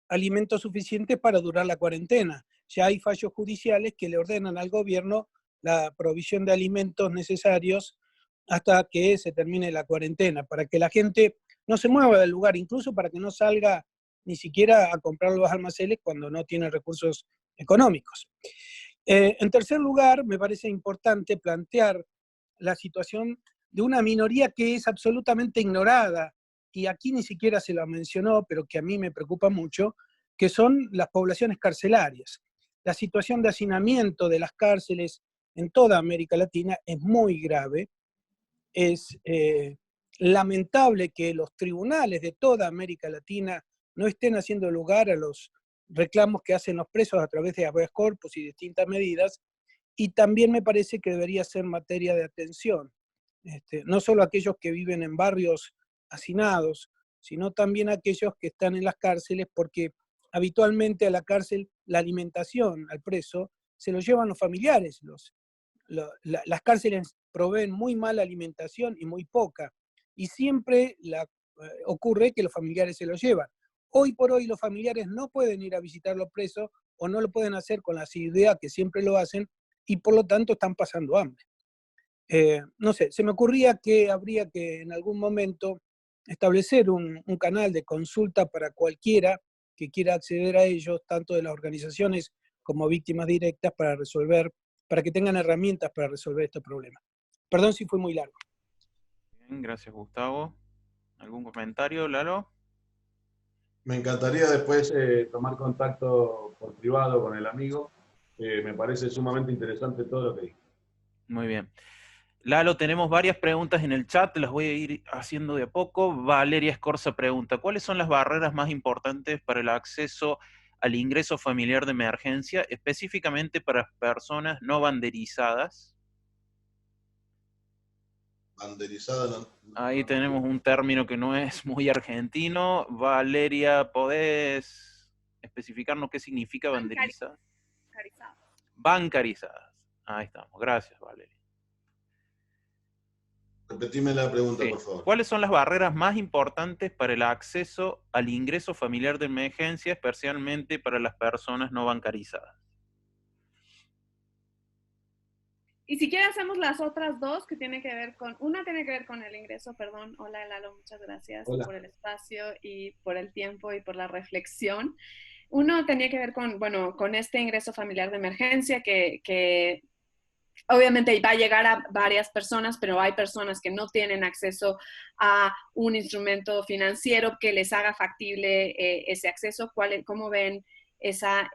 E: alimentos suficientes para durar la cuarentena. Ya hay fallos judiciales que le ordenan al gobierno la provisión de alimentos necesarios hasta que se termine la cuarentena, para que la gente no se mueva del lugar, incluso para que no salga ni siquiera a comprar los almacenes cuando no tiene recursos económicos. En tercer lugar, me parece importante plantear la situación de una minoría que es absolutamente ignorada, y aquí ni siquiera se la mencionó, pero que a mí me preocupa mucho, que son las poblaciones carcelarias. La situación de hacinamiento de las cárceles en toda América Latina es muy grave. Es lamentable que los tribunales de toda América Latina no estén haciendo lugar a los reclamos que hacen los presos a través de habeas corpus y distintas medidas, y también me parece que debería ser materia de atención. No solo aquellos que viven en barrios hacinados, sino también aquellos que están en las cárceles, porque habitualmente a la cárcel la alimentación al preso se lo llevan los familiares. Las cárceles proveen muy mala alimentación y muy poca, y siempre ocurre que los familiares se lo llevan. Hoy por hoy los familiares no pueden ir a visitar a los presos, o no lo pueden hacer con la asiduidad que siempre lo hacen, y por lo tanto están pasando hambre. No sé, se me ocurría que habría que en algún momento establecer un canal de consulta para cualquiera que quiera acceder a ellos, tanto de las organizaciones como víctimas directas, para que tengan herramientas para resolver este problema. Perdón si fue muy largo.
A: Bien, gracias, Gustavo. ¿Algún comentario, Lalo?
C: Me encantaría después tomar contacto por privado con el amigo. Me parece sumamente interesante todo lo que dijo.
A: Muy bien. Lalo, tenemos varias preguntas en el chat, las voy a ir haciendo de a poco. Valeria Escorza pregunta, ¿cuáles son las barreras más importantes para el acceso al ingreso familiar de emergencia, específicamente para personas no banderizadas?
C: Banderizada, no.
A: Ahí tenemos un término que no es muy argentino. Valeria, ¿podés especificarnos qué significa banderizada? Bancarizadas. Ahí estamos. Gracias, Valeria.
C: Repetime la pregunta,
A: Sí.
C: por favor.
A: ¿Cuáles son las barreras más importantes para el acceso al ingreso familiar de emergencia, especialmente para las personas no bancarizadas?
D: Y si quiere hacemos las otras dos que tienen que ver con, una tiene que ver con el ingreso, perdón. Hola Lalo, muchas gracias por el espacio y por el tiempo y por la reflexión. Uno tenía que ver con, bueno, con este ingreso familiar de emergencia que obviamente va a llegar a varias personas, pero hay personas que no tienen acceso a un instrumento financiero que les haga factible ese acceso. ¿Cómo ven esa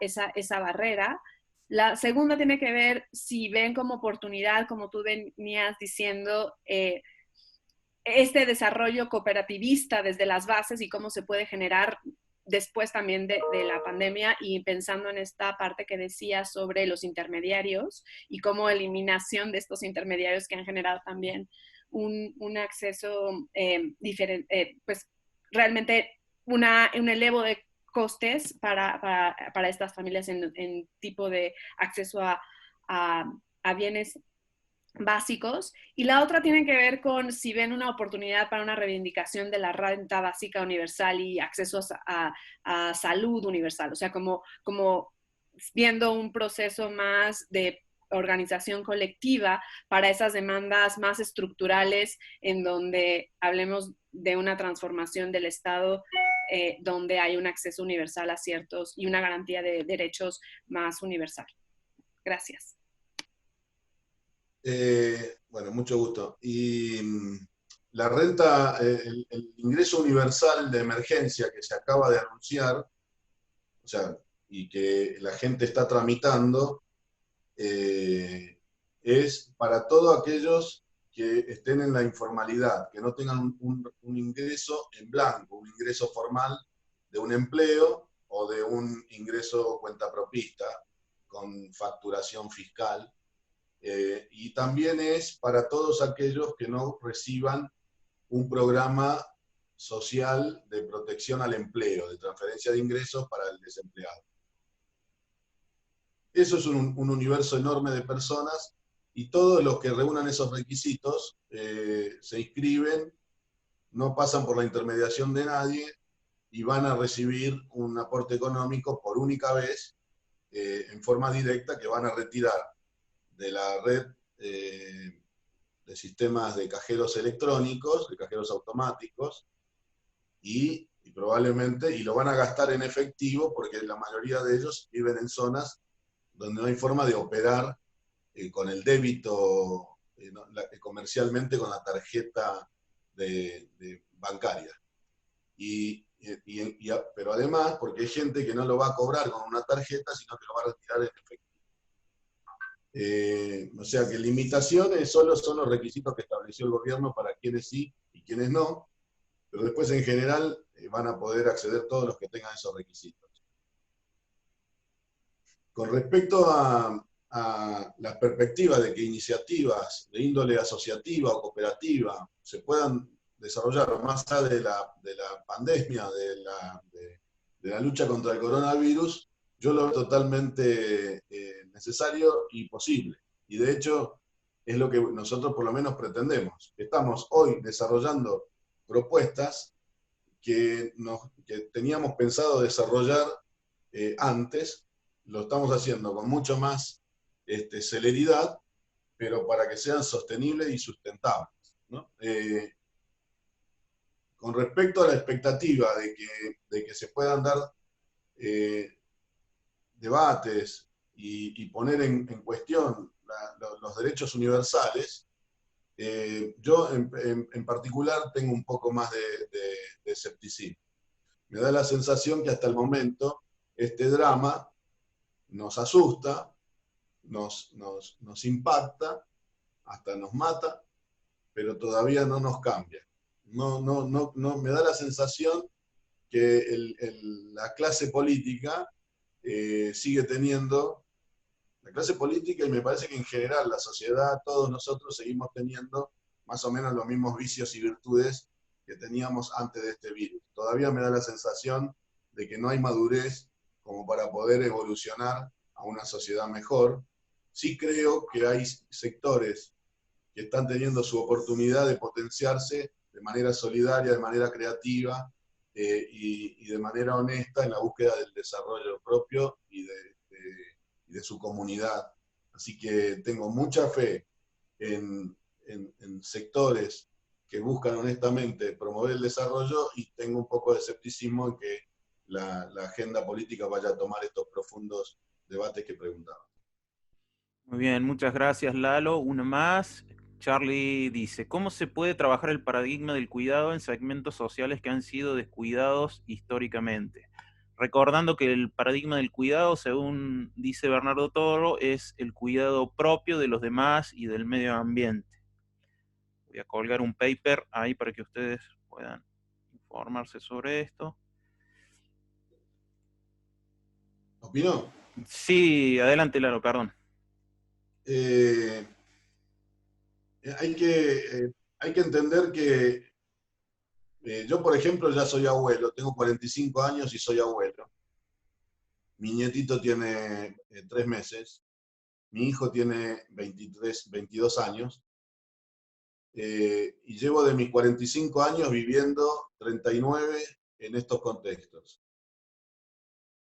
D: barrera? La segunda tiene que ver si ven como oportunidad, como tú venías diciendo, este desarrollo cooperativista desde las bases y cómo se puede generar
F: después también de la pandemia, y pensando en esta parte que decía sobre los intermediarios y cómo eliminación de estos intermediarios que han generado también un acceso diferente, pues realmente un elevo de costes para estas familias en tipo de acceso a bienes básicos. Y la otra tiene que ver con si ven una oportunidad para una reivindicación de la renta básica universal y acceso a salud universal, o sea, como viendo un proceso más de organización colectiva para esas demandas más estructurales, en donde hablemos de una transformación del Estado, donde hay un acceso universal a ciertos y una garantía de derechos más universal. Gracias.
C: Bueno, mucho gusto. Y la renta, el ingreso universal de emergencia que se acaba de anunciar, o sea, y que la gente está tramitando, es para todos aquellos que estén en la informalidad, que no tengan un ingreso en blanco, un ingreso formal de un empleo o de un ingreso cuentapropista con facturación fiscal. Y también es para todos aquellos que no reciban un programa social de protección al empleo, de transferencia de ingresos para el desempleado. Eso es un universo enorme de personas, y todos los que reúnan esos requisitos se inscriben, no pasan por la intermediación de nadie y van a recibir un aporte económico por única vez, en forma directa, que van a retirar de la red de sistemas de cajeros electrónicos, de cajeros automáticos, y probablemente, y lo van a gastar en efectivo, porque la mayoría de ellos viven en zonas donde no hay forma de operar con el débito comercialmente con la tarjeta bancaria. Pero además, porque hay gente que no lo va a cobrar con una tarjeta, sino que lo va a retirar en efectivo. O sea que limitaciones solo son los requisitos que estableció el gobierno para quienes sí y quienes no, pero después en general van a poder acceder todos los que tengan esos requisitos. Con respecto a las perspectivas de que iniciativas de índole asociativa o cooperativa se puedan desarrollar más allá de la pandemia, de la lucha contra el coronavirus, yo lo veo totalmente necesario y posible. Y de hecho es lo que nosotros por lo menos pretendemos. Estamos hoy desarrollando propuestas que teníamos pensado desarrollar antes. Lo estamos haciendo con mucho más celeridad, pero para que sean sostenibles y sustentables, ¿no? Con respecto a la expectativa de que se puedan dar debates y poner en cuestión los derechos universales, yo en particular tengo un poco más de escepticismo. Me da la sensación que hasta el momento este drama nos asusta, nos impacta, hasta nos mata, pero todavía no nos cambia. No, me da la sensación que la clase política sigue teniendo, la clase política, y me parece que en general la sociedad, todos nosotros seguimos teniendo más o menos los mismos vicios y virtudes que teníamos antes de este virus. Todavía me da la sensación de que no hay madurez como para poder evolucionar a una sociedad mejor. Sí creo que hay sectores que están teniendo su oportunidad de potenciarse de manera solidaria, de manera creativa y de manera honesta en la búsqueda del desarrollo propio y de su comunidad. Así que tengo mucha fe en sectores que buscan honestamente promover el desarrollo, y tengo un poco de escepticismo en que la agenda política vaya a tomar estos profundos debates que preguntaban.
A: Muy bien, muchas gracias, Lalo. Una más. Charlie dice, ¿cómo se puede trabajar el paradigma del cuidado en segmentos sociales que han sido descuidados históricamente? Recordando que el paradigma del cuidado, según dice Bernardo Toro, es el cuidado propio de los demás y del medio ambiente. Voy a colgar un paper ahí para que ustedes puedan informarse sobre esto.
C: ¿Opino?
A: Sí, adelante, Lalo, perdón.
C: Hay que entender que yo, por ejemplo, ya soy abuelo, tengo 45 años y soy abuelo. Mi nietito tiene 3 meses, mi hijo tiene 22 años, y llevo de mis 45 años viviendo 39 en estos contextos.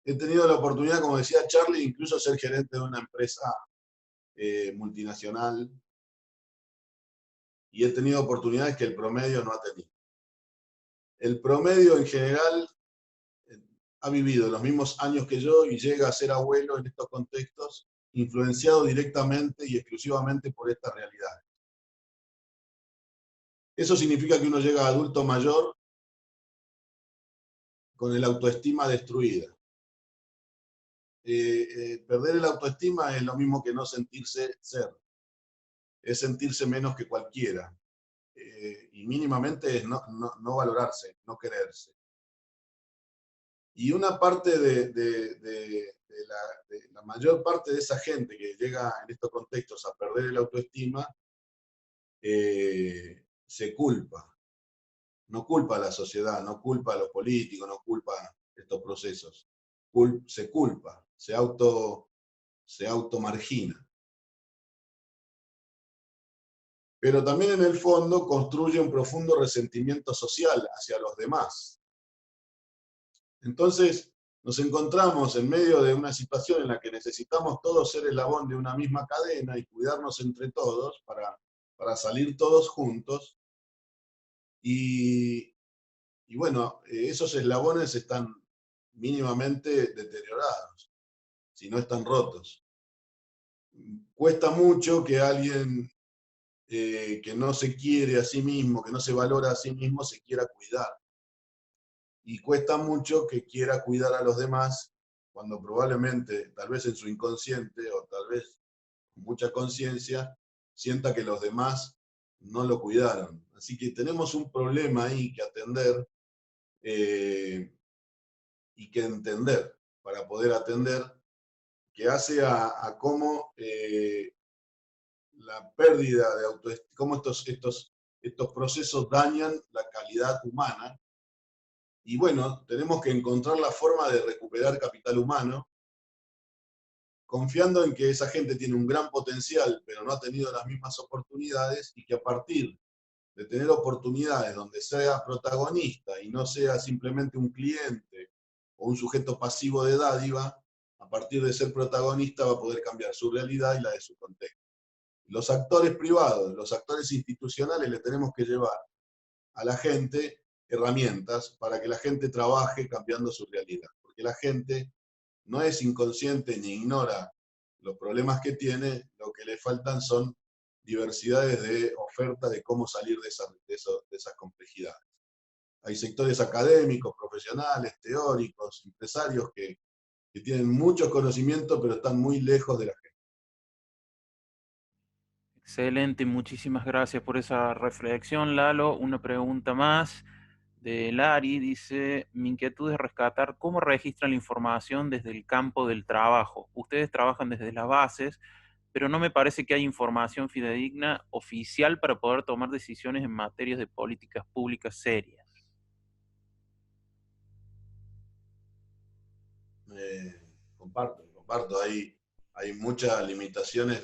C: He tenido la oportunidad, como decía Charlie, incluso de ser gerente de una empresa multinacional, y he tenido oportunidades que el promedio no ha tenido. El promedio en general ha vivido los mismos años que yo y llega a ser abuelo en estos contextos, influenciado directamente y exclusivamente por esta realidad. Eso significa que uno llega a adulto mayor con el autoestima destruida. Perder el autoestima es lo mismo que no sentirse ser. Es sentirse menos que cualquiera. Y mínimamente es no valorarse, no quererse. Y una parte de la mayor parte de esa gente que llega en estos contextos a perder el autoestima, se culpa. No culpa a la sociedad, no culpa a los políticos, no culpa estos procesos. Se culpa, se automargina. Pero también en el fondo construye un profundo resentimiento social hacia los demás. Entonces, nos encontramos en medio de una situación en la que necesitamos todos ser eslabón de una misma cadena y cuidarnos entre todos para salir todos juntos. Y bueno, esos eslabones están mínimamente deteriorados, si no están rotos. Cuesta mucho que alguien que no se quiere a sí mismo, que no se valora a sí mismo, se quiera cuidar. Y cuesta mucho que quiera cuidar a los demás cuando probablemente, tal vez en su inconsciente o tal vez con mucha conciencia, sienta que los demás no lo cuidaron. Así que tenemos un problema ahí que atender y que entender para poder atender, que hace a cómo la pérdida de autoestima, cómo estos procesos dañan la calidad humana. Y bueno, tenemos que encontrar la forma de recuperar capital humano, confiando en que esa gente tiene un gran potencial, pero no ha tenido las mismas oportunidades, y que a partir de tener oportunidades donde sea protagonista y no sea simplemente un cliente o un sujeto pasivo de dádiva, a partir de ser protagonista va a poder cambiar su realidad y la de su contexto. Los actores privados, los actores institucionales, le tenemos que llevar a la gente herramientas para que la gente trabaje cambiando su realidad. Porque la gente no es inconsciente ni ignora los problemas que tiene, lo que le faltan son diversidades de oferta de cómo salir de esas complejidades. Hay sectores académicos, profesionales, teóricos, empresarios que tienen muchos conocimientos, pero están muy lejos de la gente.
A: Excelente, muchísimas gracias por esa reflexión, Lalo. Una pregunta más de Lari, dice: mi inquietud es rescatar cómo registran la información desde el campo del trabajo. Ustedes trabajan desde las bases, pero no me parece que haya información fidedigna oficial para poder tomar decisiones en materias de políticas públicas serias.
C: Comparto. Hay muchas limitaciones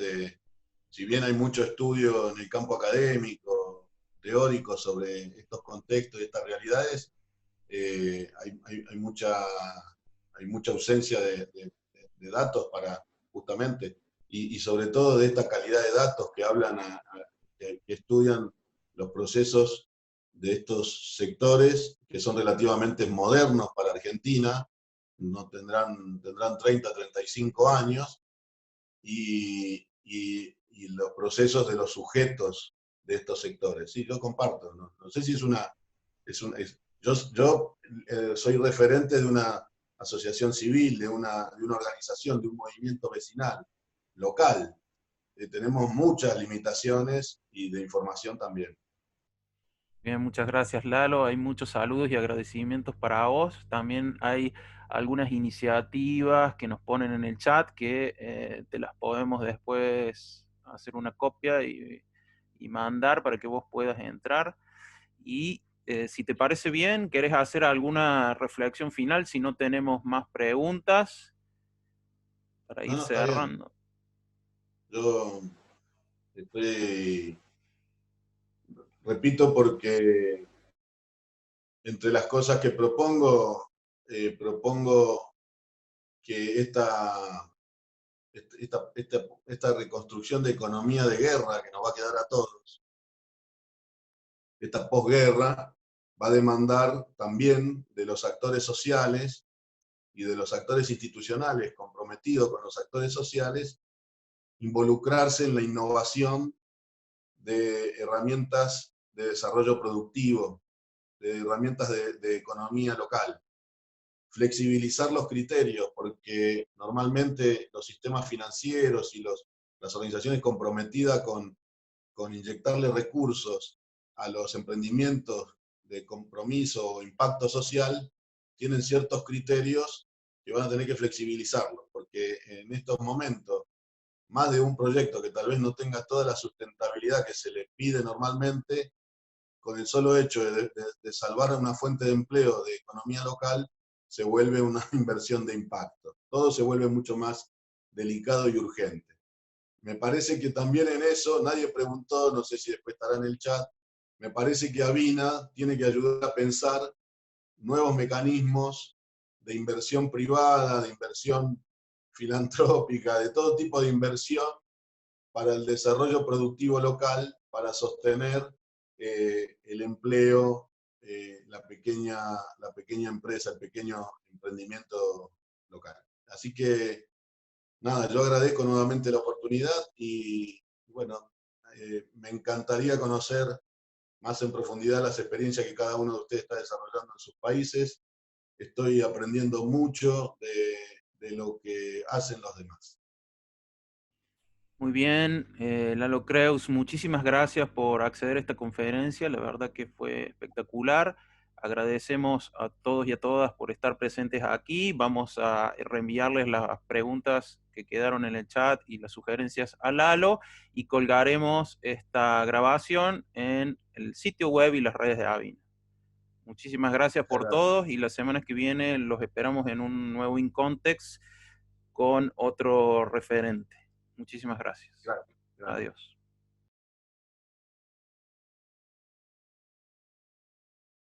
C: si bien hay mucho estudio en el campo académico, teórico, sobre estos contextos y estas realidades, hay mucha ausencia de datos para justamente, y sobre todo de esta calidad de datos que hablan, que estudian los procesos de estos sectores que son relativamente modernos para Argentina, no tendrán 30, 35 años, y los procesos de los sujetos de estos sectores. Sí, yo comparto, no sé si yo soy referente de una asociación civil, de una organización, de un movimiento vecinal, local. Tenemos muchas limitaciones y de información también.
A: Bien, muchas gracias, Lalo. Hay muchos saludos y agradecimientos para vos. También hay algunas iniciativas que nos ponen en el chat que te las podemos después hacer una copia y mandar para que vos puedas entrar. Y si te parece bien, ¿querés hacer alguna reflexión final? Si no tenemos más preguntas, para ir
C: No, está bien.
A: cerrando.
C: Yo repito porque entre las cosas que propongo que esta reconstrucción de economía de guerra que nos va a quedar a todos, esta posguerra, va a demandar también de los actores sociales y de los actores institucionales comprometidos con los actores sociales, involucrarse en la innovación de herramientas de desarrollo productivo, de herramientas de economía local. Flexibilizar los criterios, porque normalmente los sistemas financieros y las organizaciones comprometidas con inyectarle recursos a los emprendimientos de compromiso o impacto social, tienen ciertos criterios que van a tener que flexibilizarlos, porque en estos momentos, más de un proyecto que tal vez no tenga toda la sustentabilidad que se le pide normalmente, con el solo hecho de salvar una fuente de empleo de economía local, se vuelve una inversión de impacto. Todo se vuelve mucho más delicado y urgente. Me parece que también en eso, nadie preguntó, no sé si después estará en el chat, me parece que Avina tiene que ayudar a pensar nuevos mecanismos de inversión privada, de inversión filantrópica, de todo tipo de inversión para el desarrollo productivo local, para sostener el empleo, la pequeña empresa, el pequeño emprendimiento local. Así que, nada, yo agradezco nuevamente la oportunidad y, bueno, me encantaría conocer más en profundidad las experiencias que cada uno de ustedes está desarrollando en sus países. Estoy aprendiendo mucho de lo que hacen los demás.
A: Muy bien, Lalo Creus, muchísimas gracias por acceder a esta conferencia, la verdad que fue espectacular. Agradecemos a todos y a todas por estar presentes aquí. Vamos a reenviarles las preguntas que quedaron en el chat y las sugerencias a Lalo y colgaremos esta grabación en el sitio web y las redes de Avina. Muchísimas gracias por todos y las semanas que vienen los esperamos en un nuevo InContext con otro referente. Muchísimas gracias.
B: Gracias.
A: Adiós.